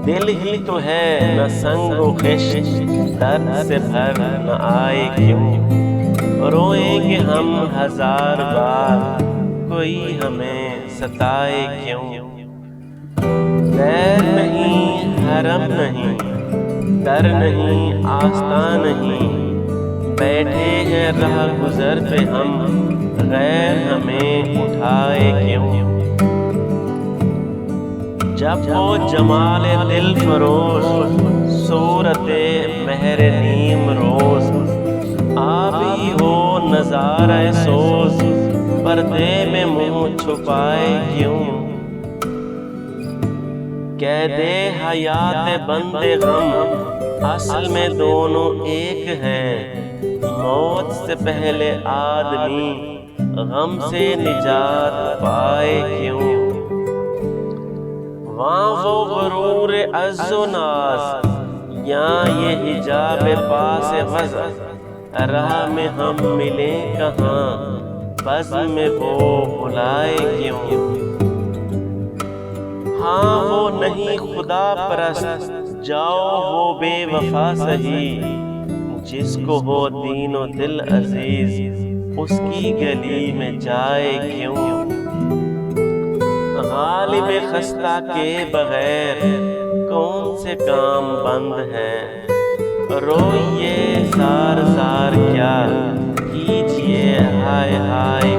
دل ہی تو ہے نہ سنگ و خشت، درد سے بھر نہ آئے کیوں؟ روئیں گے ہم ہزار بار، کوئی ہمیں ستائے کیوں؟ دیر نہیں حرم نہیں، در نہیں آستاں نہیں، بیٹھے ہیں راہ گزر پہ ہم، غیر ہمیں اٹھائے کیوں؟ جب وہ جمال دل فروز، صورت مہر نیم روز، آبی ہو نظارہ سوز، پردے میں منہ چھپائے کیوں؟ قید حیات بند غم، اصل میں دونوں ایک ہیں، موت سے پہلے آدمی غم سے نجات پائے کیوں؟ وہاں وہ غرور عز و ناز، یہاں یہ حجاب پاس وضع، راہ میں ہم ملیں کہاں، بزم میں وہ بلائے کیوں؟ ہاں وہ نہیں خدا پرست، جاؤ وہ بے وفا سہی، جس کو ہو دین و دل عزیز، اس کی گلی میں جائے کیوں؟ غالب خستہ کے بغیر کون سے کام بند ہیں، روئیے زار زار کیا کیجیے ہائے ہائے